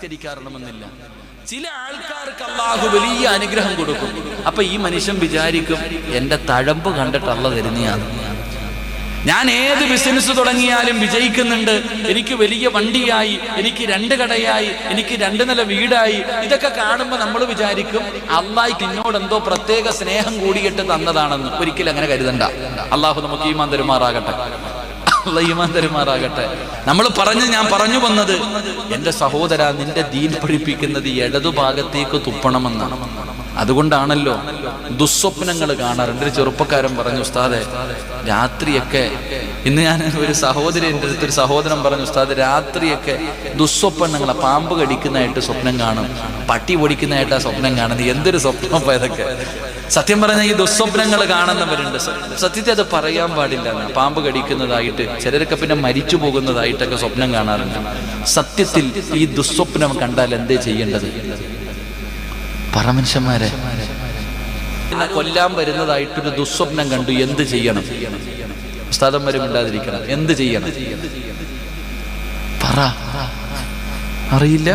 നിസ്കരിക്കാറണമെന്നില്ല. ചില ആൾക്കാർക്ക് അള്ളാഹു വലിയ അനുഗ്രഹം കൊടുക്കും. അപ്പൊ ഈ മനുഷ്യൻ വിചാരിക്കും, എന്റെ തഴമ്പ് കണ്ടിട്ട് അള്ളാഹ് തരുന്നതാണ്. ഞാൻ ഏത് ബിസിനസ് തുടങ്ങിയാലും വിജയിക്കുന്നുണ്ട്, എനിക്ക് വലിയ വണ്ടിയായി, എനിക്ക് 2 കടയായി, എനിക്ക് 2 നില വീടായി. ഇതൊക്കെ കാണുമ്പോൾ നമ്മൾ വിചാരിക്കും അള്ളാഹ് എന്നോട് എന്തോ പ്രത്യേക സ്നേഹം കൂടിയിട്ട് തന്നതാണെന്ന്. ഒരിക്കലും അങ്ങനെ കരുതണ്ട. അള്ളാഹു നമുക്ക് ഈമാൻ തരുമാറാകട്ടെ. ഈമാൻ തരുമാറാകട്ടെ. ഞാൻ പറഞ്ഞു വന്നത്, എന്റെ സഹോദര, നിന്റെ ദീൻ പഠിപ്പിക്കുന്നത് ഇടതുഭാഗത്തേക്ക് തുപ്പണമെന്നാണ്. അതുകൊണ്ടാണല്ലോ ദുസ്വപ്നങ്ങൾ കാണാറുണ്ട്. ഒരു ചെറുപ്പക്കാരൻ പറഞ്ഞു, ഉസ്താദെ രാത്രിയൊക്കെ, ഇന്ന് ഞാൻ ഒരു സഹോദരി, എൻ്റെ അടുത്തൊരു സഹോദരൻ പറഞ്ഞു, ഉസ്താദ് രാത്രിയൊക്കെ ദുസ്വപ്നങ്ങളെ, പാമ്പ് കടിക്കുന്നതായിട്ട് സ്വപ്നം കാണും, പട്ടി ഓടിക്കുന്നതായിട്ടാ സ്വപ്നം കാണുന്നത്. എന്തൊരു സ്വപ്നം ഇതൊക്കെ. സത്യം പറഞ്ഞാൽ ഈ ദുസ്വപ്നങ്ങൾ കാണുന്നവരുണ്ട്. സത്യത്തെ അത് പറയാൻ പാടില്ല. പാമ്പ് കടിക്കുന്നതായിട്ട്, ചിലരൊക്കെ പിന്നെ മരിച്ചു പോകുന്നതായിട്ടൊക്കെ സ്വപ്നം കാണാറുണ്ട്. സത്യത്തിൽ ഈ ദുസ്വപ്നം കണ്ടാൽ എന്തേ ചെയ്യേണ്ടത്? പറ മനുഷ്യന്മാരെ, കൊല്ലാൻ വരുന്നതായിട്ടൊരു ദുസ്വപ്നം കണ്ടു, എന്ത് ചെയ്യണം? ഉസ്താദന്മാരും ഇണ്ടാതിരിക്കണം. എന്ത് ചെയ്യണം? പറ. അറിയില്ല.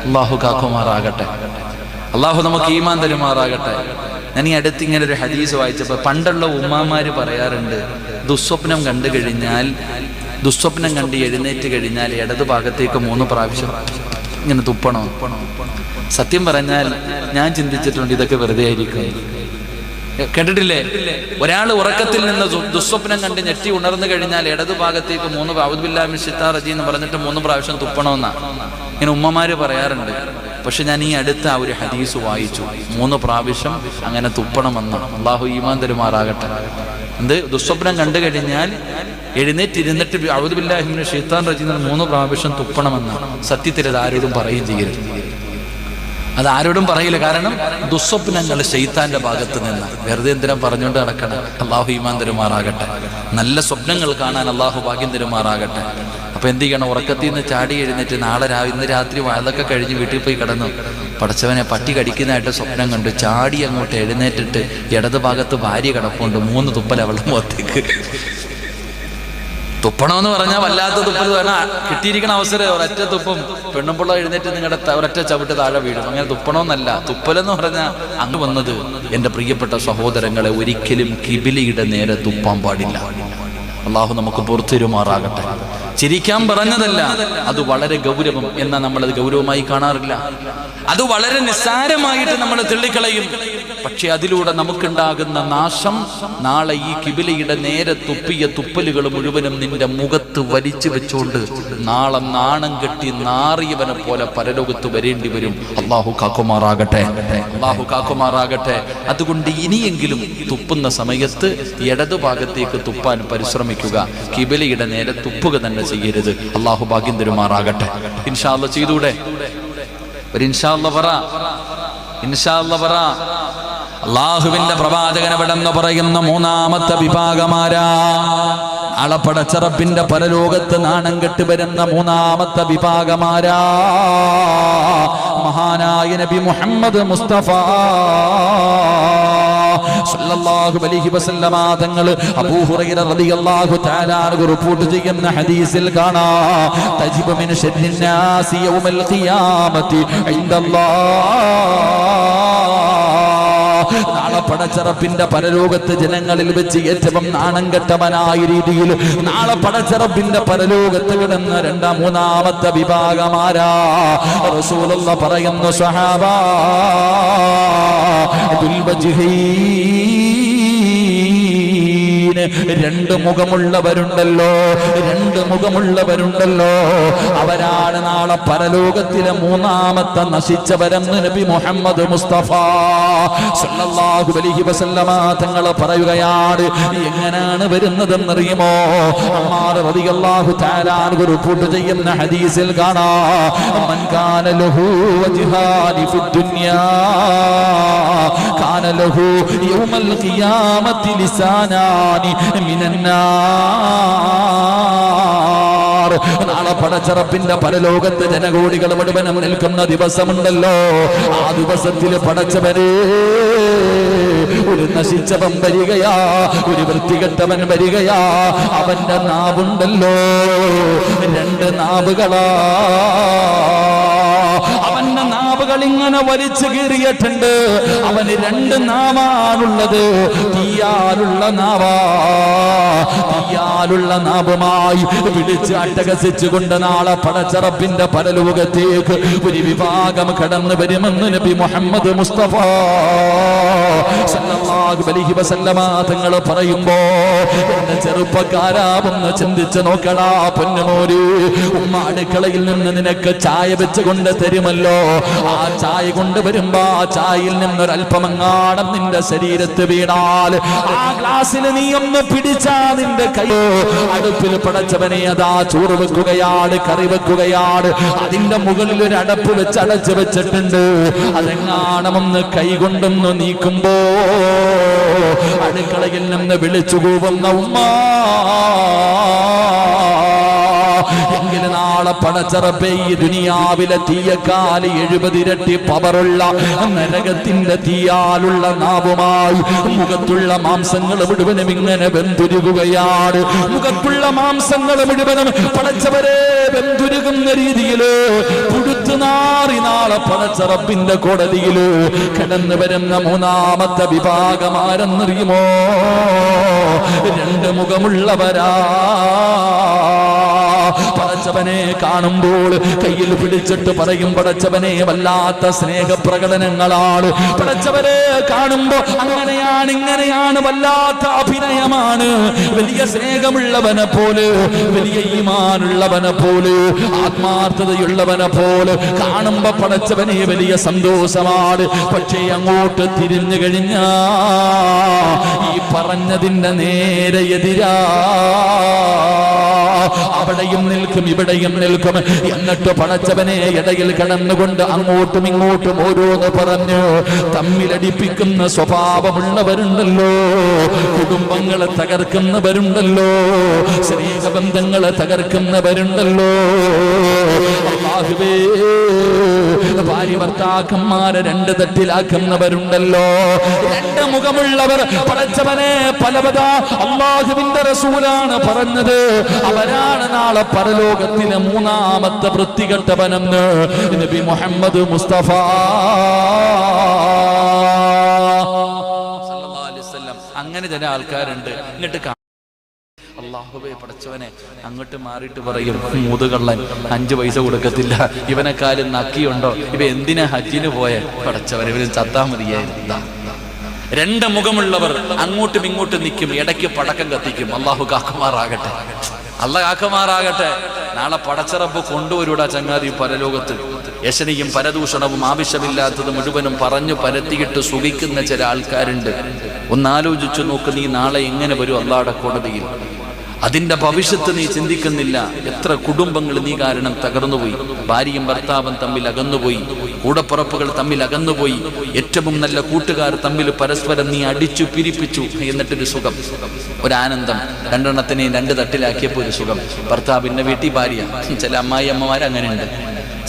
അള്ളാഹു കാക്കുമാറാകട്ടെ. അള്ളാഹു നമുക്ക് ഈമാൻ തരുമാറാകട്ടെ. ഞാൻ ഈ അടുത്ത് ഇങ്ങനെ ഒരു ഹദീസ് വായിച്ചപ്പോൾ, പണ്ടുള്ള ഉമ്മാമാര് പറയാറുണ്ട്, ദുസ്വപ്നം കണ്ടു കഴിഞ്ഞാൽ, ദുസ്വപ്നം കണ്ട് എഴുന്നേറ്റ് കഴിഞ്ഞാൽ ഇടതു ഭാഗത്തേക്ക് 3 പ്രാവശ്യം ഇങ്ങനെ തുപ്പണോ. സത്യം പറഞ്ഞാൽ ഞാൻ ചിന്തിച്ചിട്ടുണ്ട്, ഇതൊക്കെ വെറുതെ ആയിരിക്കും. കേട്ടിട്ടില്ലേ? ഒരാൾ ഉറക്കത്തിൽ നിന്ന് ദുസ്വപ്നം കണ്ട് ഞെട്ടി ഉണർന്നു കഴിഞ്ഞാൽ ഇടതു ഭാഗത്തേക്ക് 3 ഔദു ബില്ലാഹി മിനശ് ശൈത്താനിർ റജീം എന്ന് പറഞ്ഞിട്ട് 3 പ്രാവശ്യം തുപ്പണമെന്നാ ഇങ്ങനെ ഉമ്മമാര് പറയാറുണ്ട്. പക്ഷെ ഞാൻ ഈ അടുത്ത ആ ഒരു ഹദീസ് വായിച്ചു, 3 പ്രാവശ്യം അങ്ങനെ തുപ്പണമെന്ന്. അള്ളാഹു ഈമാൻ തരുമാറാകട്ടെ. എന്ത്? ദുസ്വപ്നം കണ്ടു കഴിഞ്ഞാൽ എഴുന്നേറ്റിരുന്നിട്ട് ഔദു ബില്ലാഹി മിനശ് ശൈത്താനിർ റജീം 3 പ്രാവശ്യം തുപ്പണമെന്നാണ്. സത്യത്തിൽ അത് ആരോടും പറയുകയും ചെയ്യരുത്. അതാരോടും പറയില്ല. കാരണം ദുസ്വപ്നങ്ങൾ ശൈത്താന്റെ ഭാഗത്ത് നിന്ന്. വെറുതെ എന്തിനാ പറഞ്ഞുകൊണ്ട് നടക്കണം. അള്ളാഹു ഈമാൻ തരുമാറാകട്ടെ. നല്ല സ്വപ്നങ്ങൾ കാണാൻ അള്ളാഹു ഭാഗ്യം തരുമാറാകട്ടെ. അപ്പൊ എന്ത് ചെയ്യണം? ഉറക്കത്തിൽ നിന്ന് ചാടി എഴുന്നേറ്റ് ഇന്ന് രാത്രി വയലൊക്കെ കഴിഞ്ഞ് വീട്ടിൽ പോയി കിടന്നു, പടച്ചവനെ പട്ടി കടിക്കുന്നതായിട്ട് സ്വപ്നം കണ്ടു, ചാടി അങ്ങോട്ട് എഴുന്നേറ്റിട്ട് ഇടത് ഭാഗത്ത് ഭാര്യ കിടപ്പുണ്ട്, 3 തുപ്പൽ അവളുടെ മുഖത്തേക്ക്. തുപ്പണമെന്ന് പറഞ്ഞാൽ വല്ലാത്ത തുപ്പൽ വേണം. കിട്ടിയിരിക്കണ അവസരം ഒരൊറ്റ തുപ്പും, പെണ്ണുമ്പുള്ള എഴുന്നേറ്റ് നിങ്ങളുടെ ഒരൊറ്റ ചവിട്ട് താഴെ വീഴും. അങ്ങനെ തുപ്പണമെന്നല്ല. തുപ്പലെന്ന് പറഞ്ഞാൽ അങ്ങ് വന്നത്, എൻ്റെ പ്രിയപ്പെട്ട സഹോദരങ്ങളെ, ഒരിക്കലും കിബിലിയുടെ നേരെ തുപ്പാൻ പാടില്ല. അള്ളാഹു നമുക്ക് പുറത്തിരുമാറാകട്ടെ. ചിരിക്കാൻ പറഞ്ഞതല്ല, അത് വളരെ ഗൗരവം. എന്നാൽ നമ്മളത് ഗൗരവമായി കാണാറില്ല. അത് വളരെ നിസ്സാരമായിട്ട് നമ്മൾ തള്ളിക്കളയും. പക്ഷെ അതിലൂടെ നമുക്കുണ്ടാകുന്ന നാശം, നാളെ ഈ കിബിലയുടെ നേരെ തുപ്പിയ തുപ്പലുകൾ മുഴുവനും നിന്റെ മുഖത്ത് വലിച്ചു വെച്ചുകൊണ്ട് നാളെ നാണം കെട്ടി നാറിയവനെ പോലെ പരലോകത്ത് വരേണ്ടി വരും. അള്ളാഹു കാക്കുമാറാകട്ടെ. അള്ളാഹു കാക്കുമാറാകട്ടെ. അതുകൊണ്ട് ഇനിയെങ്കിലും തുപ്പുന്ന സമയത്ത് ഇടതുഭാഗത്തേക്ക് തുപ്പാൻ പരിശ്രമിക്കുക. കിബിലയുടെ നേരെ തുപ്പുക തന്നെ ചെയ്യരുത്. അള്ളാഹു ഭാഗ്യം തരുമാറാകട്ടെ. ഇൻഷാ അല്ലാഹ് ചെയ്തൂടെ? ഒരു ഇൻഷാ അല്ലാഹ് പറ. ഇൻഷാ അല്ലാഹ് പറ. അള്ളാഹുവിന്റെ പ്രവാചകൻ എവിടെന്ന് പറയുന്ന 3ാമത്തെ വിഭാഗമാരാ? അളപ്പടച്ചറപ്പിന്റെ പരലോകത്ത് നാണം കെട്ട് വരുന്ന 3ാമത്തെ വിഭാഗമാരാ? മഹാനായ നബി മുഹമ്മദ് മുസ്തഫ സല്ലല്ലാഹു അലൈഹി വസല്ലമ തങ്ങൾ അബൂ ഹുറൈറ റളിയല്ലാഹു തആല അൻഹു റിപ്പോർട്ട് ചെയ്യുന്ന ഹദീസിൽ കാണാം, തജിബു മിൻ ശർരിൻ നാസി യൗമൽ ഖിയാമത്തി ഇൻദല്ലാഹ്. നാളെ പടച്ചറപ്പിന്റെ പരലോകത്ത് ജനങ്ങളിൽ വെച്ച് ഏറ്റവും നാണം കെട്ടവനായ രീതിയിൽ നാളെ പടച്ചറപ്പിന്റെ പരലോകത്ത് കിടന്ന 3ാമത്തെ വിഭാഗമാരാ? റസൂലുള്ളാഹി പറയുന്നു, സ്വഹാബാ രണ്ട് മുഖമുള്ളവരുണ്ടല്ലോ, 2 മുഖമുള്ളവരുണ്ടല്ലോ, അവരാണ് നാളെ പരലോകത്തിലെ 3ാമത്തെ നശിച്ചവരെന്ന് നബി മുഹമ്മദ് മുസ്തഫ സല്ലല്ലാഹു അലൈഹി വസല്ലമ തങ്ങൾ പറയുകയാണ്. എങ്ങനെയാണ് വരുന്നതെന്നറിയുമോ? ഉമർ റളിയല്ലാഹു തആല അൻഹു റിപ്പോർട്ട് ചെയ്യുന്ന ഹദീസിൽ കാണാം, മൻ കാന ലഹു വജ്ഹാനി ഫിദ്ദുനിയാ കാന ലഹു യൗമൽ ഖിയാമത്തി ലിസാനാനി മിനന്നാർ. നാളെ പടച്ചറപ്പിന്റെ പരലോകത്ത് ജനകോടികൾ മുഴുവനും നിൽക്കുന്ന ദിവസമുണ്ടല്ലോ. ആ ദിവസത്തിൽ പടച്ചവരെ ഒരു നശിച്ചവൻ വരികയാ, ഒരു വൃത്തികെട്ടവൻ വരികയാ. അവന്റെ നാവുണ്ടല്ലോ, രണ്ട് നാവുകളാ. അവന്റെ നാവുകൾ ഇങ്ങനെ വലിച്ചു കീറിയിട്ടുണ്ട്. അവന് രണ്ട് നാവാണുള്ളത്. തീയാലുള്ള നാവാ. തീയാലുള്ള നാവുമായി വിളിച്ച് അട്ടഹസിച്ചുകൊണ്ട് നാളെ പടച്ചറപ്പിന്റെ പരലോകത്തേക്ക് ഒരു വിഭാഗം കടന്നു വരുമെന്ന് നബി മുഹമ്മദ് മുസ്തഫ സല്ലല്ലാഹു അലൈഹി വസല്ലമ തങ്ങൾ പറയുമ്പോ എന്റെ ചെറുപ്പക്കാരാവൊന്ന് ചിന്തിച്ചു നോക്കടാ പൊന്നുമോര്. ഉമ്മ അടുക്കളയിൽ നിന്ന് നിനക്ക് ചായ വെച്ചുകൊണ്ട് തരുമല്ലോ. ആ ചായ കൊണ്ടുവരുമ്പോ ആ ചായയിൽ നിന്നൊരൽപ്പമെങ്ങാണം നിന്റെ ശരീരത്ത് വീണാൽ ആ ഗ്ലാസ്സിൽ നീ ഒന്ന് പിടിച്ചാ നിന്റെ കൈ അടുപ്പിൽ പടച്ചവനെ അതാ ചോറ് വെക്കുകയാണ്, കറി വെക്കുകയാണ്. അതിന്റെ മുകളിൽ ഒരു അടപ്പ് വെച്ച് അടച്ചു വെച്ചിട്ടുണ്ട്. അതെങ്ങാണമെന്ന് കൈ കൊണ്ടൊന്ന് നീക്കുമ്പോ അടുക്കളയിൽ നിന്ന് വിളിച്ചു കൂവുന്ന ഉമ്മ. എങ്കിലും നാളെ പടച്ചറപ്പേ ഈ ദുനിയാവിലെ തീയക്കാല് 70 ഇരട്ടി പവറുള്ള നരകത്തിന്റെ തീയാലുള്ള നാവുമായി മുഖത്തുള്ള മാംസങ്ങൾ മുഴുവനും ഇങ്ങനെ വെന്തുരുകുകയാണ്. മുഖത്തുള്ള മാംസങ്ങൾ മുഴുവനും പടച്ചവരെ വെന്തുരുകുന്ന രീതിയില് പുഴുത്തു നാറി നാളെ പടച്ചറപ്പിന്റെ കോടതിയില് കടന്നു വരുന്ന മൂന്നാമത്തെ വിഭാഗമാരെന്നറിയുമോ? രണ്ട് മുഖമുള്ളവരാ. പടച്ചവനെ കാണുമ്പോൾ കയ്യിൽ പിടിച്ചിട്ട് പറയും, പടച്ചവനെ വല്ലാത്ത സ്നേഹപ്രകടനങ്ങളാണ്. പടച്ചവനെ കാണുമ്പോ അങ്ങനെയാണ് ഇങ്ങനെയാണ്, വല്ലാത്ത അഭിനയമാണ്. വലിയ സ്നേഹമുള്ളവനെ പോലെ, വലിയ ഈമാനുള്ളവനെ പോലെ, ആത്മാർത്ഥതയുള്ളവനെ പോലെ കാണുമ്പോ പടച്ചവനെ വലിയ സന്തോഷമാണ്. പക്ഷേ അങ്ങോട്ട് തിരിഞ്ഞു കഴിഞ്ഞാ ഈ പറഞ്ഞതിന്റെ നേരെ എതിരാ. അവിടെയും നിൽക്കും ഇവിടെയും നിൽക്കും. എന്നിട്ട് പടച്ചവനെ ഇടയിൽ കടന്നുകൊണ്ട് അങ്ങോട്ടും ഇങ്ങോട്ടും ഓരോന്ന് പറഞ്ഞ് തമ്മിലടിപ്പിക്കുന്ന സ്വഭാവമുള്ളവരുണ്ടല്ലോ. കുടുംബങ്ങളെ തകർക്കുന്നവരുണ്ടല്ലോ, സ്നേഹബന്ധങ്ങളെ തകർക്കുന്നവരുണ്ടല്ലോ. അല്ലാഹുവേ, ഭാര്യ ഭർത്താക്കന്മാരെ രണ്ട് തട്ടിലാക്കുന്നവരുണ്ടല്ലോ. രണ്ട് മുഖമുള്ളവർ പടച്ചവനെ പലവത അല്ലാഹുവിന്റെ റസൂലാണ് പറഞ്ഞത്. അവരാണ് നാളെ പരലോകത്തിലെ മൂന്നാമത്തെ വൃത്തികെട്ടവനെന്ന് നബി മുഹമ്മദ് മുസ്തഫ സല്ലല്ലാഹു അലൈഹി വസല്ലം. അങ്ങനെ ചില ആൾക്കാരുണ്ട്. എന്നിട്ട് അല്ലാഹുവേ പടച്ചവനെ അങ്ങോട്ട് മാറിയിട്ട് പറയും, മൂതുകള്ളൻ 5 പൈസ കൊടുക്കത്തില്ല, ഇവനെക്കാലും നക്കിയുണ്ടോ, ഇവ എന്തിനാ ഹജ്ജിന് പോയ, പടച്ചവൻ ഇവര് ചത്താ മതിയായിരുന്നു. രണ്ട് മുഖമുള്ളവർ അങ്ങോട്ടും ഇങ്ങോട്ടും നിൽക്കും, ഇടയ്ക്ക് പടക്കം കത്തിക്കും. അല്ലാഹു കാക്കുമാറാകട്ടെ, അല്ലാഹ് കാക്കുമാറാകട്ടെ. നാളെ പടച്ചറപ്പ് കൊണ്ടുവരൂടാ ചങ്ങാതി പരലോകത്ത്. യശനിയും പരദൂഷണവും ആവശ്യമില്ലാത്തത് മുഴുവനും പറഞ്ഞു പരത്തിയിട്ട് സുഖിക്കുന്ന ചില ആൾക്കാരുണ്ട്. ഒന്നാലോചിച്ചു നോക്ക്, നീ നാളെ എങ്ങനെ വരും അല്ലാഹുവിന്റെ കോടതിയിൽ? അതിന്റെ ഭവിഷ്യത്ത് നീ ചിന്തിക്കുന്നില്ല. എത്ര കുടുംബങ്ങൾ നീ കാരണം തകർന്നുപോയി. ഭാര്യയും ഭർത്താവും തമ്മിൽ അകന്നുപോയി, കൂടപ്പുറപ്പുകൾ തമ്മിൽ അകന്നുപോയി, ഏറ്റവും നല്ല കൂട്ടുകാർ തമ്മിൽ പരസ്പരം നീ അടിച്ചു പിരിപ്പിച്ചു. എന്നിട്ടൊരു സുഖം, ഒരാനന്ദം. രണ്ടെണ്ണത്തിനെയും 2 തട്ടിലാക്കിയപ്പോൾ ഒരു സുഖം. ഭർത്താവിന്റെ വീട്ടിൽ ഭാര്യ. ചില അമ്മായി അമ്മമാർ അങ്ങനെയുണ്ട്,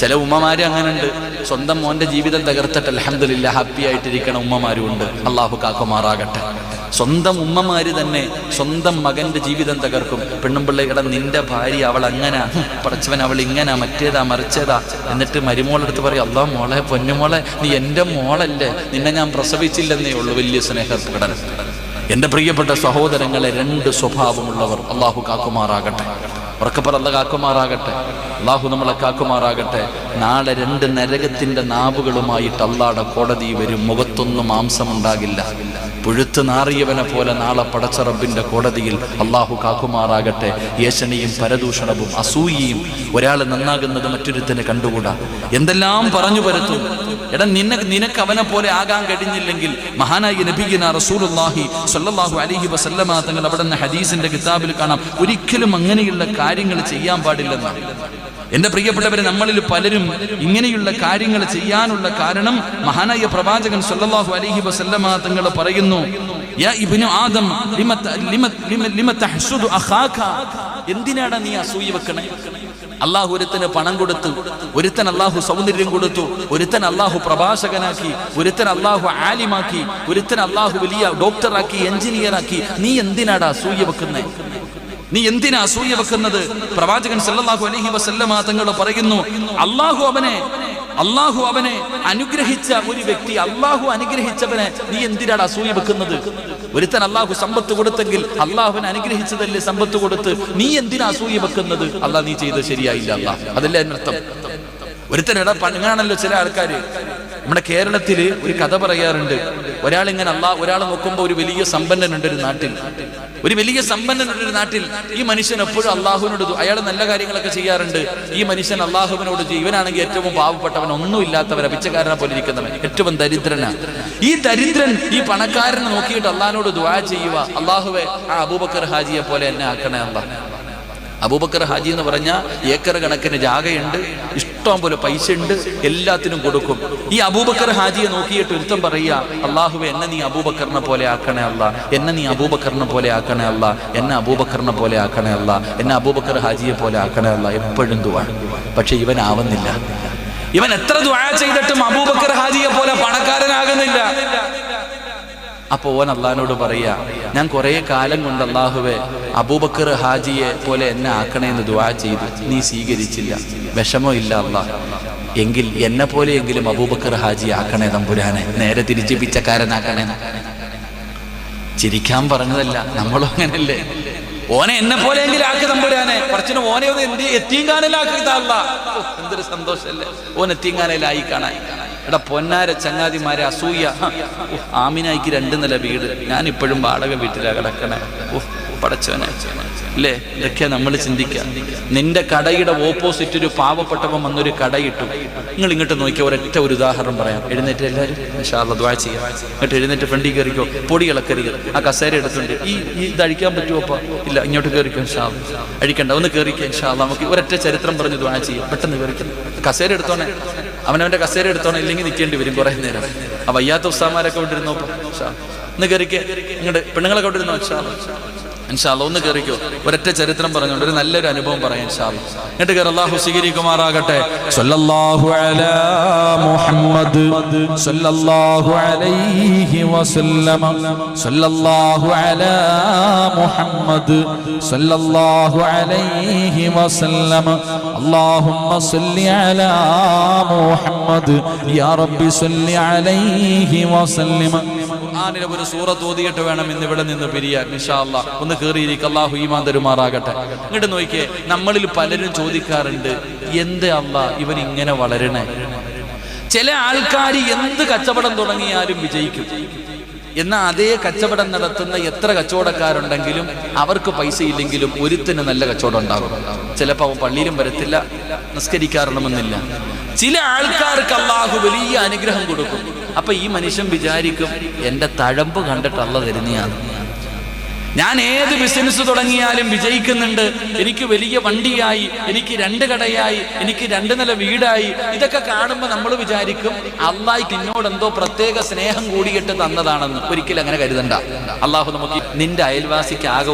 ചില ഉമ്മമാര് അങ്ങനെയുണ്ട്. സ്വന്തം മോന്റെ ജീവിതം തകർത്തിട്ട് അൽഹംദുലില്ലാ ഹാപ്പി ആയിട്ടിരിക്കണ ഉമ്മമാരും ഉണ്ട്. അല്ലാഹു കാക്കുമാറാകട്ടെ. സ്വന്തം ഉമ്മമാര് തന്നെ സ്വന്തം മകന്റെ ജീവിതം തകർക്കും. പെണ്ണുമ്പിള്ളയുടെ നിന്റെ ഭാര്യ അവൾ അങ്ങനെ, പടച്ചവൻ അവൾ ഇങ്ങനെ, മറ്റേതാ മറിച്ചേതാ. എന്നിട്ട് മരുമോളെടുത്ത് പറയും, അല്ലാ മോളെ പൊന്നുമോളെ നീ എൻ്റെ മോളല്ലേ, നിന്നെ ഞാൻ പ്രസവിച്ചില്ലെന്നേ ഉള്ളൂ. വലിയ സ്നേഹപ്രകടനം. എൻ്റെ പ്രിയപ്പെട്ട സഹോദരങ്ങളെ, 2 സ്വഭാവമുള്ളവർ അല്ലാഹു കാക്കുമാറാകട്ടെ. ഉറക്കപ്പറ അല്ലാഹു കാക്കുമാറാകട്ടെ. അല്ലാഹു നമ്മളെ കാക്കുമാറാകട്ടെ. നാളെ 2 നരകത്തിന്റെ നാവുകളുമായിട്ട് അല്ലാഹുടെ കോടതി വരും. മുഖത്തൊന്നും മാംസമുണ്ടാകില്ല. പുഴുത്ത് നാറിയവനെ പോലെ നാളെ പടച്ച റബ്ബിന്റെ കോടതിയിൽ അല്ലാഹു കാക്കുമാറാകട്ടെ. യേശനയും പരദൂഷണവും അസൂയയും, ഒരാൾ നന്നാകുന്നത് മറ്റൊരുത്തനെ കണ്ടുകൂടാ, എന്തെല്ലാം പറഞ്ഞു പരത്തും. എടാ നിനക്ക് അവനെ പോലെ ആകാൻ കഴിഞ്ഞില്ലെങ്കിൽ മഹാനായ നബിയിന റസൂലുള്ളാഹി സ്വല്ലല്ലാഹു അലൈഹി വസല്ലമ തങ്ങൾ അവിടെ നിന്ന് ഹദീസിന്റെ കിതാബിൽ കാണാം, ഒരിക്കലും അങ്ങനെയുള്ള കാര്യങ്ങൾ ചെയ്യാൻ പാടില്ലെന്നാണ്. എന്റെ പ്രിയപ്പെട്ടവരെ, നമ്മളിൽ പലരും ഇങ്ങനെയുള്ള കാര്യങ്ങൾ ചെയ്യാനുള്ള കാരണം മഹാനായ പ്രവാചകൻ സ്വല്ലല്ലാഹു അലൈഹി വസല്ലമ തങ്ങൾ പറയുന്നു, യാ ഇബ്നു ആദം ലിമ തഹ്സുദു അഖാക, എന്തിനാണ് നീ അസൂയ വെക്കണേ? അള്ളാഹു ഒരുത്തന് പണം കൊടുത്തു, ഒരുത്തൻ അള്ളാഹു സൗന്ദര്യം കൊടുത്തു, ഒരുത്തൻ അള്ളാഹു പ്രഭാഷകനാക്കി, ഒരുത്തൻ അള്ളാഹു ആലിമാക്കി, ഒരുത്തൻ അള്ളാഹു വലിയ ഡോക്ടറാക്കി, എഞ്ചിനീയറാക്കി. നീ എന്തിനാണ് അസൂയ വെക്കുന്നത്? നീ എന്തിനാ അസൂയ വെക്കുന്നത്? പ്രവാചകൻ സല്ലല്ലാഹു അലൈഹി വസല്ലമ തങ്ങൾ പറയുന്നു, അള്ളാഹു അവനെ അനുഗ്രഹിച്ച ഒരു വ്യക്തി, അള്ളാഹു അനുഗ്രഹിച്ചവനെ നീ എന്തിനാണ് അസൂയ വെക്കുന്നത്? ഒരുത്തൻ അള്ളാഹു സമ്പത്ത് കൊടുത്തെങ്കിൽ അള്ളാഹുവിനെ അനുഗ്രഹിച്ചതല്ലേ സമ്പത്ത് കൊടുത്ത്, നീ എന്തിനാ അസൂയ വെക്കുന്നത്? അള്ളാഹ് നീ ചെയ്ത് ശരിയായില്ല, അള്ളാഹ് അതല്ലേ അതിനർത്ഥം. ഒരുത്തനിട പണങ്ങാണല്ലോ ചില ആൾക്കാര്. നമ്മുടെ കേരളത്തില് ഒരു കഥ പറയാറുണ്ട്. ഒരാൾ നോക്കുമ്പോ ഒരു വലിയ സമ്പന്നനുണ്ട് ഒരു നാട്ടിൽ, ഒരു വലിയ സമ്പന്നനുണ്ട് ഒരു നാട്ടിൽ. ഈ മനുഷ്യൻ എപ്പോഴും അള്ളാഹുവിനോട്, അയാൾ നല്ല കാര്യങ്ങളൊക്കെ ചെയ്യാറുണ്ട്. ഈ മനുഷ്യൻ അള്ളാഹുവിനോട്, ഇവനാണെങ്കിൽ ഏറ്റവും പാവപ്പെട്ടവൻ, ഒന്നുമില്ലാത്തവൻ, പിച്ചക്കാരനെ പോലെ ഇരിക്കുന്നവൻ, ഏറ്റവും ദരിദ്രനാ. ഈ ദരിദ്രൻ ഈ പണക്കാരനെ നോക്കിയിട്ട് അള്ളാഹിനോട് ദുആ ചെയ്യുക, അള്ളാഹുവേ ആ അബൂബക്കർ ഹാജിയെ പോലെ എന്നെ ആക്കണേ അല്ലാഹ്. അബൂബക്കർ ഹാജി എന്ന് പറഞ്ഞാൽ ഏക്കർ കണക്കിന് ജാഗയുണ്ട്, ഇഷ്ടം പോലെ പൈസ ഉണ്ട്, എല്ലാത്തിനും കൊടുക്കും. ഈ അബൂബക്കർ ഹാജിയെ നോക്കിയിട്ട് ഒരുത്തം പറയുക, അള്ളാഹുവെ എന്നെ നീ അബൂബക്കറിനെ പോലെ ആക്കണേ അല്ലാ, എന്നെ നീ അബൂബക്കറിനെ പോലെ ആക്കണേ അല്ലാ, എന്നെ അബൂബക്കറിനെ പോലെ ആക്കണേ അല്ലാ, എന്നെ അബൂബക്കർ ഹാജിയെ പോലെ ആക്കണേ അല്ലാ. എപ്പോഴും ദുആ. പക്ഷെ ഇവനാവുന്നില്ല. ഇവൻ എത്ര ദുആ ചെയ്തിട്ടും അബൂബക്കർ ഹാജിയെ പോലെ പണക്കാരനാകുന്നില്ല. അപ്പൊ ഓൻ അള്ളാഹിനോട് പറയാ, ഞാൻ കുറെ കാലം കൊണ്ട് അള്ളാഹുവെ അബൂബക്കർ ഹാജിയെ പോലെ എന്നെ ആക്കണേന്ന് ദുആ ചെയ്തു, നീ സ്വീകരിച്ചില്ല. വിഷമോ ഇല്ല അള്ളാഹ്, എങ്കിൽ എന്നെ പോലെയെങ്കിലും അബൂബക്കർ ഹാജി ആക്കണേ തമ്പുരാനെ, നേരെ തിരിച്ച് പിച്ചക്കാരനാക്കണേ. ചിരിക്കാൻ പറഞ്ഞതല്ല, നമ്മളും അങ്ങനല്ലേ. ഓനെ എന്നെ പോലെയെങ്കിലും ആക്കി തമ്പുരാനെ, കുറച്ചിന് ഓനെ ഒന്ന് എത്തിങ്കാനലാക്കിയതാ അല്ലാഹ്. എന്തൊരു സന്തോഷല്ലേ ഓൻ എത്തിങ്കാനലായി കാണാൻ. എടാ പൊന്നാര ചങ്ങാതിമാരെ, അസൂയ. ആമിനായിക്ക് 2 നില വീട്, ഞാൻ ഇപ്പോഴും വാടക വീട്ടിലാ കിടക്കണേ. പടച്ചവനെ അല്ലേ, ഇതൊക്കെ നമ്മൾ ചിന്തിക്കുക. നിന്റെ കടയുടെ ഓപ്പോസിറ്റ് ഒരു പാവപ്പെട്ടവൻ വന്നൊരു കടയിട്ടു. നിങ്ങൾ ഇങ്ങോട്ട് നോക്കിയാൽ ഒരൊറ്റ ഒരു ഉദാഹരണം പറയാം. എഴുന്നേറ്റ് എല്ലാവരും ഇൻഷാ അല്ലാഹ് ദുആ ചെയ്യാം. എന്നിട്ട് എഴുന്നേറ്റ് ഫ്രണ്ടിൽ കയറിക്കോ, പൊടി ഇളക്കരുത്. ആ കസേര എടുത്തുണ്ട്, ഇത് അഴിക്കാൻ പറ്റുമോ? അപ്പൊ ഇല്ല, ഇങ്ങോട്ട് കയറിക്കോ ഇൻഷാ അല്ലാഹ്. അഴിക്കണ്ട, ഒന്ന് കയറിക്കോ ഇൻഷാ അല്ലാഹ്. നമുക്ക് ഒരൊറ്റ ചരിത്രം പറഞ്ഞ് ദുആ ചെയ്യാം. പെട്ടെന്ന് കയറിക്കണം, കസേര എടുത്തോണേ, അവനവന്റെ കസേര എടുത്തോണേ, ഇല്ലെങ്കിൽ നിൽക്കേണ്ടി വരും കുറെ നേരം. ആ വയ്യാത്ത ഉസ്താമാരൊക്കെ വിട്ടിരുന്നോ? ഒന്ന് കയറിക്കേ, ഇങ്ങോട്ട് പെണ്ണുങ്ങളൊക്കെ വിട്ടിരുന്നോ? ഇൻഷാ അല്ലാഹ് ഒന്ന് കയറിക്കോ. ഒരൊറ്റ ചരിത്രം പറഞ്ഞുകൊണ്ട് ഒരു നല്ലൊരു അനുഭവം പറയാം ഇൻഷാ അല്ലാഹ്. എന്നിട്ട് കയറി. അല്ലാഹു സ്വീകരിക്കുമാറാകട്ടെ. സല്ലല്ലാഹു അലാ മുഹമ്മദ് സല്ലല്ലാഹു അലൈഹി വസല്ലം, സല്ലല്ലാഹു അലാ മുഹമ്മദ് സല്ലല്ലാഹു അലൈഹി വസല്ലം. അല്ലാഹുമ്മ സല്ലി അലാ മുഹമ്മദ് യാ റബ്ബി സല്ലി അലൈഹി വസല്ലം. ഖുർആനിലെ ഒരു സൂറത്ത് ഓതിയിട്ട് വേണം ഇന്ന് ഇവിടെ നിന്ന് പിരിയാൻ ഇൻഷാ അല്ലാഹ്. ഒന്ന് കേറിയിരിക്കുക. അല്ലാഹു ഈമാൻ തരുമാറാകട്ടെ. ഇങ്ങോട്ട് നോക്കിയേ, നമ്മളിൽ പലരും ചോദിക്കാറുണ്ട്, എന്തേ അല്ലാഹ് ഇവൻ ഇങ്ങനെ വളരണേ? ചില ആൾക്കാർ എന്ത് കച്ചവടം തുടങ്ങിയാലും വിജയിക്കും. എന്നാൽ അതേ കച്ചവടം നടത്തുന്ന എത്ര കച്ചവടക്കാരുണ്ടെങ്കിലും അവർക്ക് പൈസ ഇല്ലെങ്കിലും ഒരുത്തിന് നല്ല കച്ചവടം ഉണ്ടാകും. ചിലപ്പോൾ അവൻ പള്ളിയിലും വരത്തില്ല, നിസ്കരിക്കാറണമെന്നില്ല. ചില ആൾക്കാർക്ക് അല്ലാഹു വലിയ അനുഗ്രഹം കൊടുക്കും. അപ്പൊ ഈ മനുഷ്യൻ വിചാരിക്കും, എന്റെ തഴമ്പ് കണ്ടിട്ട് അല്ലാഹ് തരുന്നതാണ്. ഞാൻ ഏത് ബിസിനസ് തുടങ്ങിയാലും വിജയിക്കുന്നുണ്ട്, എനിക്ക് വലിയ വണ്ടിയായി, എനിക്ക് 2 കടയായി, എനിക്ക് 2 നില വീടായി. ഇതൊക്കെ കാണുമ്പോൾ നമ്മൾ വിചാരിക്കും അല്ലാഹ് എന്നോട് എന്തോ പ്രത്യേക സ്നേഹം കൂടിയിട്ട് തന്നതാണെന്ന്. ഒരിക്കലും അങ്ങനെ കരുതണ്ട. അല്ലാഹു നമുക്ക്, നിന്റെ അയൽവാസിക്ക് ആകെ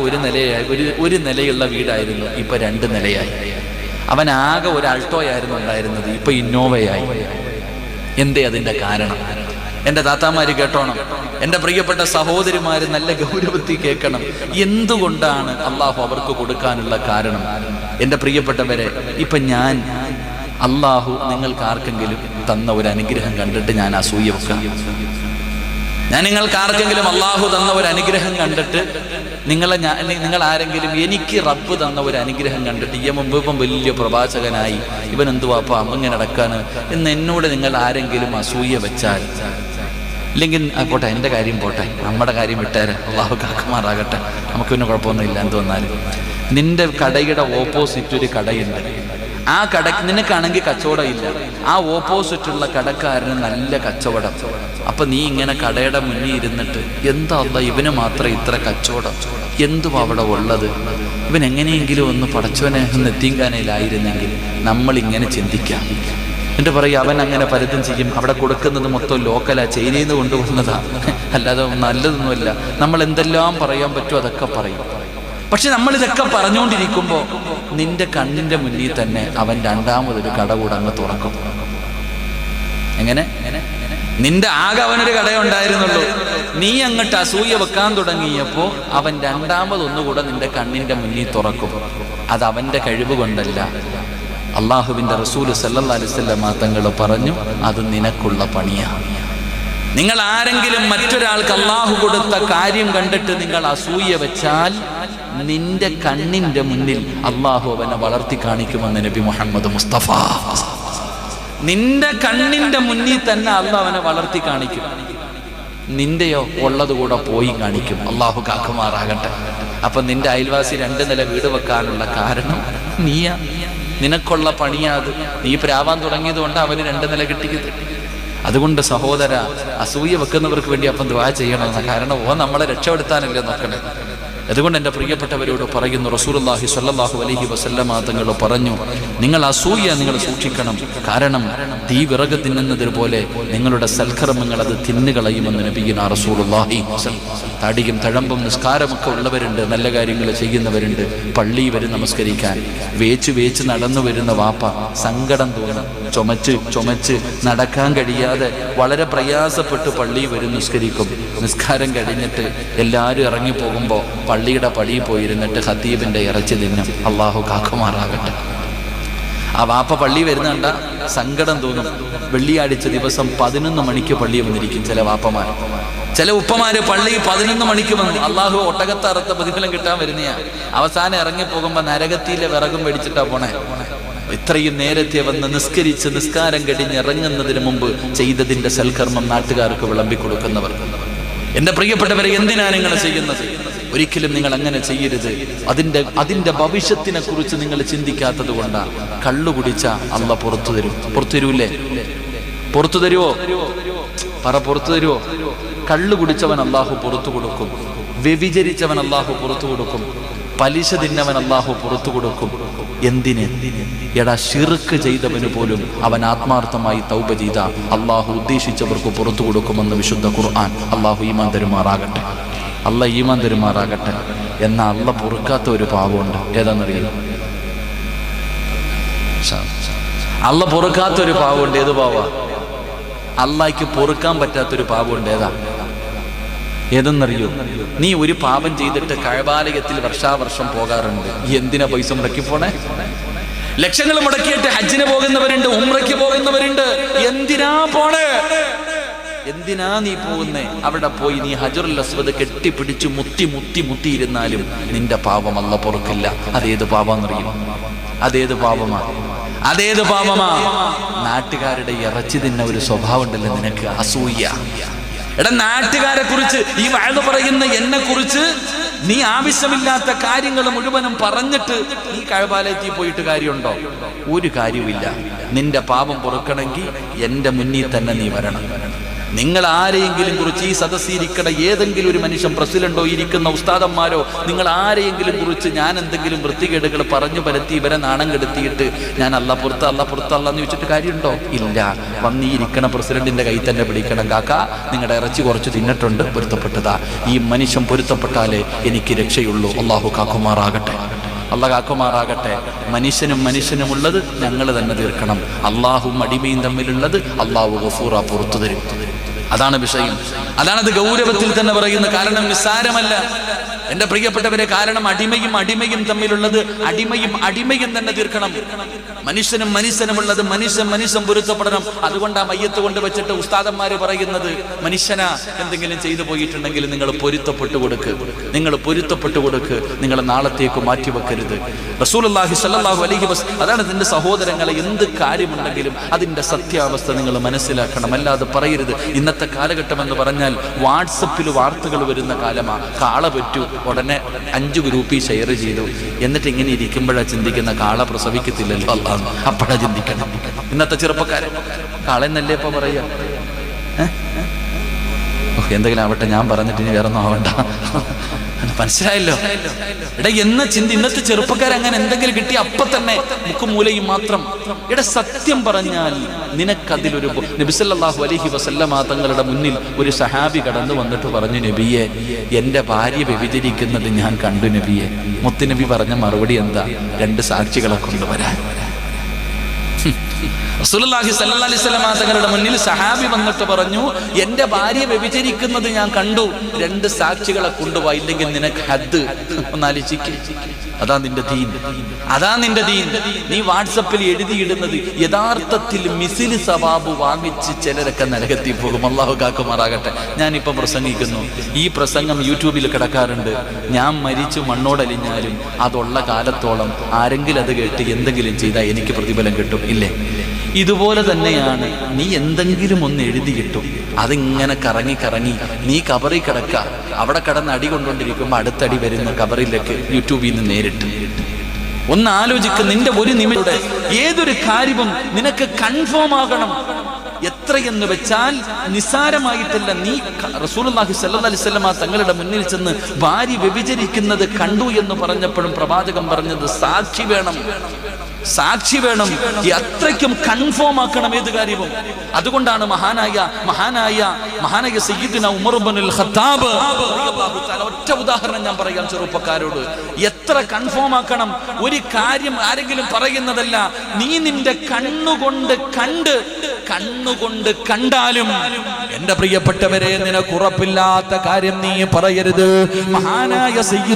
ഒരു നിലയുള്ള വീടായിരുന്നു, ഇപ്പൊ 2 നിലയായി. അവനാകെ ഒരു അൾട്ടോയായിരുന്നു ഉണ്ടായിരുന്നത്, ഇപ്പൊ ഇന്നോവയായി. എന്തേ അതിന്റെ കാരണം? എൻ്റെ താത്താമാര് കേട്ടോണം, എൻ്റെ പ്രിയപ്പെട്ട സഹോദരിമാര് നല്ല ഗൗരവത്തിൽ കേൾക്കണം. എന്തുകൊണ്ടാണ് അള്ളാഹു അവർക്ക് കൊടുക്കാനുള്ള കാരണം? എൻ്റെ പ്രിയപ്പെട്ടവരെ, ഇപ്പൊ ഞാൻ അള്ളാഹു നിങ്ങൾക്ക് ആർക്കെങ്കിലും തന്ന ഒരു അനുഗ്രഹം കണ്ടിട്ട് ഞാൻ അസൂയ വെക്കാം? ഞാൻ നിങ്ങൾക്ക് ആർക്കെങ്കിലും അള്ളാഹു തന്ന ഒരു അനുഗ്രഹം കണ്ടിട്ട് നിങ്ങൾ ആരെങ്കിലും എനിക്ക് റബ്ബ് തന്ന ഒരു അനുഗ്രഹം കണ്ടിട്ട് ഇപ്പം വലിയ പ്രവാചകനായി, ഇവൻ എന്തുവാപ്പാ ഇങ്ങനെ നടക്കാന് എന്ന് എന്നോട് നിങ്ങൾ ആരെങ്കിലും അസൂയ വെച്ചാൽ, ഇല്ലെങ്കിൽ പോട്ടെ, എൻ്റെ കാര്യം പോട്ടെ, നമ്മുടെ കാര്യം വിട്ടേരെ, അള്ളാഹു കാക്കുമാറാകട്ടെ, നമുക്ക് പിന്നെ കുഴപ്പമൊന്നുമില്ല. എന്ത് വന്നാലും നിന്റെ കടയുടെ ഓപ്പോസിറ്റ് ഒരു കടയുണ്ട്. ആ കട നിനക്കാണെങ്കിൽ കച്ചവടം ഇല്ല, ആ ഓപ്പോസിറ്റുള്ള കടക്കാരന് നല്ല കച്ചവടം. അപ്പൊ നീ ഇങ്ങനെ കടയുടെ മുന്നിൽ ഇരുന്നിട്ട്, എന്താ അല്ലാഹ് ഇവന് മാത്രം ഇത്ര കച്ചവടം, എന്തുവാ അവിടെ ഉള്ളത്, ഇവൻ എങ്ങനെയെങ്കിലും ഒന്ന് പടച്ചവനെ ഒന്ന് എത്തിങ്കാനയിലായിരുന്നെങ്കിൽ. നമ്മളിങ്ങനെ ചിന്തിക്കാം. എന്നിട്ട് പറയും അവൻ അങ്ങനെ പലതും ചെയ്യും, അവിടെ കൊടുക്കുന്നത് മൊത്തം ലോക്കലാ, ചൈനയിൽ നിന്ന് കൊണ്ടുവന്നതാ, അല്ലാതെ നല്ലതൊന്നുമല്ല. നമ്മൾ എന്തെല്ലാം പറയാൻ പറ്റുമോ അതൊക്കെ പറയും. പക്ഷെ നമ്മൾ ഇതൊക്കെ പറഞ്ഞുകൊണ്ടിരിക്കുമ്പോൾ നിന്റെ കണ്ണിന്റെ മുന്നിൽ തന്നെ അവൻ രണ്ടാമതൊരു കട കൂടെ അങ്ങ് തുറക്കും. എങ്ങനെ? നിന്റെ ആകെ അവനൊരു കടയുണ്ടായിരുന്നുള്ളൂ. നീ അങ്ങോട്ട് അസൂയ വെക്കാൻ തുടങ്ങിയപ്പോൾ അവൻ രണ്ടാമതൊന്നുകൂടെ നിന്റെ കണ്ണിന്റെ മുന്നിൽ തുറക്കും. അത് അവന്റെ കഴിവ് കൊണ്ടല്ല, അള്ളാഹുവിന്റെ റസൂൽ സല്ലല്ലാഹു അലൈഹി വസല്ലം തങ്ങൾ പറഞ്ഞു, അത് നിനക്കുള്ള പണിയാണ്. നിങ്ങൾ ആരെങ്കിലും മറ്റൊരാൾക്ക് അള്ളാഹു കൊടുത്ത കാര്യം കണ്ടിട്ട് നിങ്ങൾ അസൂയ വെച്ചാൽ നിന്റെ കണ്ണിന്റെ മുന്നിൽ അള്ളാഹു അവനെ വളർത്തി കാണിക്കുമെന്ന് നബി മുഹമ്മദ് മുസ്തഫ. നിന്റെ കണ്ണിന്റെ മുന്നിൽ തന്നെ അള്ളാഹു അവനെ വളർത്തി കാണിക്കും. നിന്റെയോ ഉള്ളത് കൂടെ പോയി കാണിക്കും. അള്ളാഹു കാക്കുമാറാകട്ടെ. അപ്പൊ നിന്റെ അയൽവാസി 2 നില വീട് വെക്കാനുള്ള കാരണം നീയാ, നിനക്കുള്ള പണിയാത്. നീ പ്രാവാൻ തുടങ്ങിയത് കൊണ്ട് അവന് 2 നില കിട്ടിയത്. അതുകൊണ്ട് സഹോദര, അസൂയ വെക്കുന്നവർക്ക് വേണ്ടി അപ്പം ദുആ ചെയ്യണമെന്ന്. കാരണം നമ്മളെ രക്ഷപ്പെടുത്താനല്ലേ നോക്കണേ. അതുകൊണ്ട് എൻ്റെ പ്രിയപ്പെട്ടവരോട് പറയുന്നു, റസൂലുള്ളാഹി സ്വല്ലല്ലാഹു അലൈഹി വസല്ലമ തങ്ങൾ പറഞ്ഞു, നിങ്ങൾ അസൂയ നിങ്ങൾ സൂക്ഷിക്കണം. കാരണം തീ വിറക് തിന്നുന്നത് പോലെ നിങ്ങളുടെ സൽക്കർമ്മങ്ങൾ അത് തിന്നുകളയുമെന്ന് നബിയുനാ റസൂലുള്ളാഹി. തടിയും തഴമ്പും നിസ്കാരമൊക്കെ ഉള്ളവരുണ്ട്, നല്ല കാര്യങ്ങൾ ചെയ്യുന്നവരുണ്ട്. പള്ളി വരും നമസ്കരിക്കാൻ വേച്ച് നടന്നു വരുന്ന വാപ്പ സങ്കടം തോന്നും. ചുമച്ച് നടക്കാൻ കഴിയാതെ വളരെ പ്രയാസപ്പെട്ട് പള്ളി വരും, നിസ്കരിക്കും. നിസ്കാരം കഴിഞ്ഞിട്ട് എല്ലാവരും ഇറങ്ങിപ്പോകുമ്പോൾ പള്ളിയുടെ പടിയിൽ പോയിരുന്നിട്ട് ഖതീബിന്റെ ഇറച്ചി തിന്നും. അള്ളാഹു കാക്കുമാറാകട്ടെ. ആ വാപ്പ പള്ളി വരുന്നുണ്ട സങ്കടം തോന്നും. വെള്ളിയാഴ്ച ദിവസം 11 മണിക്ക് പള്ളി വന്നിരിക്കും ചില വാപ്പമാർ. ചില ഉപ്പമാര് പള്ളി 11 മണിക്ക് വന്നു. അള്ളാഹു ഒട്ടകത്തറുത്ത പ്രതിഫലം കിട്ടാൻ വരുന്നയാ. അവസാനം ഇറങ്ങിപ്പോകുമ്പോ നരകത്തിയിലെ വിറകും മേടിച്ചിട്ടാ പോണേ. ഇത്രയും നേരത്തെ വന്ന് നിസ്കരിച്ച് നിസ്കാരം കഴിഞ്ഞ് ഇറങ്ങുന്നതിന് മുമ്പ് ചെയ്തതിന്റെ സൽക്കർമ്മം നാട്ടുകാർക്ക് വിളമ്പിക്കൊടുക്കുന്നവർ. എന്റെ പ്രിയപ്പെട്ടവരെ, എന്തിനാണ് നിങ്ങൾ ചെയ്യുന്നത്? ഒരിക്കലും നിങ്ങൾ അങ്ങനെ ചെയ്യരുത്. അതിന്റെ ഭവിഷ്യത്തിനെ കുറിച്ച് നിങ്ങൾ ചിന്തിക്കാത്തത് കൊണ്ടാണ്. കള്ളു കുടിച്ച അള്ള പുറത്തു തരൂല്ലേ? പുറത്തു തരുവോ? പുറത്തു തരുവോ? കള്ളു കുടിച്ചവൻ അള്ളാഹു പുറത്തു കൊടുക്കും. വ്യഭിചരിച്ചവൻ അള്ളാഹു പുറത്തു കൊടുക്കും. പലിശ തിന്നവൻ അള്ളാഹു പുറത്തു കൊടുക്കും. എന്തിന്? എടാ, ശിർക്ക് ചെയ്തവന് പോലും അവൻ ആത്മാർത്ഥമായി തൗബ ചെയ്ത അള്ളാഹു ഉദ്ദേശിച്ചവർക്ക് പുറത്തു കൊടുക്കുമെന്ന് വിശുദ്ധ ഖുർആൻ. അള്ളാഹു ഈമാൻ തരുമാറാകട്ടെ. ഈമാൻ തരുമാറാകട്ടെ. എന്നാൽ അള്ള പൊറുക്കാത്ത ഒരു പാവമുണ്ട്. ഏതാണെന്നറിയില്ല? അള്ള പൊറുക്കാത്ത ഒരു പാവമുണ്ട്. ഏത് പാവ? അള്ളാഹ്ക്ക് പൊറുക്കാൻ പറ്റാത്തൊരു പാവമുണ്ട്. ഏതെന്നറിയോ? നീ ഒരു പാപം ചെയ്തിട്ട് കഅബാലയത്തിൽ വർഷാവർഷം പോകാറുണ്ട്. എന്തിനാ പൈസ മുടക്കി പോണേ? ലക്ഷങ്ങൾ മുടക്കിയിട്ട് ഹജ്ജിന് പോകുന്നവരുണ്ട്, ഉംറയ്ക്ക് പോകുന്നവരുണ്ട്. എന്തിനാ പോണേ? എന്തിനാ നീ പോകുന്നേ? അവിടെ പോയി നീ ഹജറുൽ അസ്വദ് കെട്ടിപ്പിടിച്ചു മുത്തിയിരുന്നാലും നിന്റെ പാപം അല്ലാഹു പൊറുക്കില്ല. അതേത് പാപമെന്നറിയും? അതേത് പാപമാ? നാട്ടുകാരുടെ ഇറച്ചി തിന്ന ഒരു സ്വഭാവം ഉണ്ടല്ലോ നിനക്ക്, അസൂയ. എടാ, നാട്ടുകാരെ കുറിച്ച് ഈ വഅദ് പറയുന്ന എന്നെ കുറിച്ച് നീ ആവശ്യമില്ലാത്ത കാര്യങ്ങൾ മുഴുവനും പറഞ്ഞിട്ട് നീ കഅബാലയത്തിൽ പോയിട്ട് കാര്യമുണ്ടോ? ഒരു കാര്യവുമില്ല. നിന്റെ പാപം പൊറുക്കണമെങ്കിൽ എന്റെ മുന്നിൽ തന്നെ നീ വരണം. നിങ്ങൾ ആരെയെങ്കിലും കുറിച്ച് ഈ സദസ്സിരിക്കണ ഏതെങ്കിലും ഒരു മനുഷ്യൻ, പ്രസിഡന്റോ ഇരിക്കുന്ന ഉസ്താദന്മാരോ, നിങ്ങൾ ആരെയെങ്കിലും കുറിച്ച് ഞാൻ എന്തെങ്കിലും വൃത്തികേടുകൾ പറഞ്ഞു പരത്തി ഇവരെ നാണം കെടുത്തിയിട്ട് ഞാൻ അല്ലാഹു പുറത്ത് എന്ന് ചോദിച്ചിട്ട് കാര്യമുണ്ടോ? ഇല്ല. വന്നിരിക്കണ പ്രസിഡന്റിന്റെ കൈ തന്നെ പിടിക്കണം. കാക്ക, നിങ്ങളുടെ ഇറച്ചി കുറച്ച് തിന്നിട്ടുണ്ട്, പൊരുത്തപ്പെട്ടതാ. ഈ മനുഷ്യൻ പൊരുത്തപ്പെട്ടാലേ എനിക്ക് രക്ഷയുള്ളൂ. അള്ളാഹു കാക്കുമാറാകട്ടെ. മനുഷ്യനും ഉള്ളത് ഞങ്ങൾ തന്നെ തീർക്കണം. അള്ളാഹും അടിമയും തമ്മിലുള്ളത് അള്ളാഹു ഗഫൂറ പുറത്തു തരും. അതാണ് വിഷയം. അതാണത് ഗൗരവത്തിൽ തന്നെ പറയുന്നത്. കാരണം നിസ്സാരമല്ല എന്റെ പ്രിയപ്പെട്ടവരെ. കാരണം അടിമയും തമ്മിലുള്ളത് അടിമയും തന്നെ തീർക്കണം. മനുഷ്യനുമുള്ളത് മനുഷ്യൻ പൊരുത്തപ്പെടണം. അതുകൊണ്ട് ആ മയ്യത്ത് കൊണ്ട് വെച്ചിട്ട് ഉസ്താദന്മാര് പറയുന്നത്, മനുഷ്യനാ എന്തെങ്കിലും ചെയ്തു പോയിട്ടുണ്ടെങ്കിൽ നിങ്ങൾ പൊരുത്തപ്പെട്ടു കൊടുക്ക്. നിങ്ങൾ നാളത്തേക്ക് മാറ്റിവെക്കരുത്. റസൂലുള്ളാഹി സ്വല്ലല്ലാഹു അലൈഹി വസല്ലം അതാണ് ഇതിന്റെ സഹോദരങ്ങളെ, എന്ത് കാര്യമുണ്ടെങ്കിലും അതിന്റെ സത്യാവസ്ഥ നിങ്ങൾ മനസ്സിലാക്കണം. അല്ലാതെ പറയരുത്. ഇന്നത്തെ കാലഘട്ടം എന്ന് പറഞ്ഞാൽ വാട്സപ്പിൽ വാർത്തകൾ വരുന്ന കാലമാണ്. കാള പറ്റു, ഉടനെ 5 ഗ്രൂപ്പിൽ ഷെയർ ചെയ്തു. എന്നിട്ട് ഇങ്ങനെ ഇരിക്കുമ്പോഴാണ് ചിന്തിക്കുന്ന, കാള പ്രസവിക്കത്തില്ലല്ലോ അല്ലാഹ്. അപ്പോഴാ ചിന്തിക്കണം. ഇന്നത്തെ ചെറുപ്പക്കാരൻ കാളെന്നല്ലേ ഇപ്പൊ പറയാ? എന്തെങ്കിലും ആവട്ടെ, ഞാൻ പറഞ്ഞിട്ട് ഇനി വേറെ ഒന്നും ആവണ്ട. മനസ്സിലായല്ലോ? എടാ എന്ന ചിന്ത ഇന്നത്തെ ചെറുപ്പക്കാർ അങ്ങനെ എന്തെങ്കിലും കിട്ടി അപ്പൊ തന്നെ മുക്കുമൂലയും മാത്രം. എടാ സത്യം പറഞ്ഞാൽ നിനക്കതിലൊരു നബി സല്ലല്ലാഹു അലൈഹി വസല്ലമ തങ്ങളുടെ മുന്നിൽ ഒരു സഹാബി കടന്നു വന്നിട്ട് പറഞ്ഞു, നബിയെ എന്റെ ഭാര്യ വ്യഭിചരിക്കുന്നത് ഞാൻ കണ്ടു നബിയെ. മുത്തുനബി പറഞ്ഞ മറുപടി എന്താ? 2 സാക്ഷികളെ കൊണ്ടുവരാൻ. റസൂലുള്ളാഹി സ്വല്ലല്ലാഹി അലൈഹി വസല്ലം തങ്ങളുടെ മുന്നിൽ സഹാബി വന്നിട്ട് പറഞ്ഞു, എന്റെ ഭാര്യ വ്യഭിചരിക്കുന്നത് ഞാൻ കണ്ടു, 2 സാക്ഷികളെ കൊണ്ടുപോവാ, ഇല്ലെങ്കിൽ നിനക്ക് ഹദ്. ഒന്നാലോചിക്ക്. അതാ നിന്റെ ദീൻ, അതാ നിന്റെ ദീൻ. നീ വാട്സപ്പിൽ എഴുതിയിടുന്നത് യഥാർത്ഥത്തിൽ മിസില് സവാബ് വാങ്ങിച്ച് ചിലരൊക്കെ നരകത്തിൽ പോകും. അല്ലാഹു കാക്കുമാറാകട്ടെ. ഞാനിപ്പോ പ്രസംഗിക്കുന്നു, ഈ പ്രസംഗം യൂട്യൂബിൽ കിടക്കാറുണ്ട്. ഞാൻ മരിച്ചു മണ്ണോടലിഞ്ഞാലും അതുള്ള കാലത്തോളം ആരെങ്കിലും അത് കേട്ട് എന്തെങ്കിലും ചെയ്താൽ എനിക്ക് പ്രതിഫലം കിട്ടും, ഇല്ലേ? ഇതുപോലെ തന്നെയാണ് നീ എന്തെങ്കിലും ഒന്ന് എഴുതി കിട്ടും, അതിങ്ങനെ കറങ്ങി കറങ്ങി നീ കബറിൽ കിടക്ക, അവിടെ കിടന്ന് അടി കൊണ്ടുകൊണ്ടിരിക്കുമ്പോൾ അടുത്തടി വരുന്ന കബറിലേക്ക് യൂട്യൂബിൽ നിന്ന് നേരിട്ട്. ഒന്ന് ആലോചിക്ക്, നിന്റെ ഒരു നിമിഷം ഏതൊരു കാര്യവും നിനക്ക് കൺഫേം ആകണം. എത്രയെന്ന് വെച്ചാൽ നിസാരമായിട്ടല്ല. നീ റസൂലുള്ളാഹി സ്വല്ലല്ലാഹി അലൈഹി വസല്ലം തങ്ങളുടെ മുന്നിൽ ചെന്ന് ഭാര്യ വ്യഭിചരിക്കുന്നത് കണ്ടു എന്ന് പറഞ്ഞപ്പോഴും പ്രവാചകൻ പറഞ്ഞത് സാക്ഷി വേണം, സാക്ഷി വേണം. അത്രയ്ക്കും കൺഫേം ആക്കണം ഏത് കാര്യവും. അതുകൊണ്ടാണ് മഹാനായ സയ്യിദുനാ ഉമർ ഇബ്നുൽ ഖത്താബ് റളിയല്ലാഹു തആല, ഒറ്റ ഉദാഹരണം ഞാൻ പറയാം ചെറുപ്പക്കാരോട്, എത്ര കൺഫേം ആക്കണം ഒരു കാര്യം. ആരെങ്കിലും പറയുന്നതല്ല, നീ നിന്റെ കണ്ണുകൊണ്ട് കണ്ടാലും എന്റെ പ്രിയപ്പെട്ടവരെ നിനക്ക് ഉറപ്പില്ലാത്ത കാര്യം നീ പറയരുത്. മഹാനായ സയ്യിദ്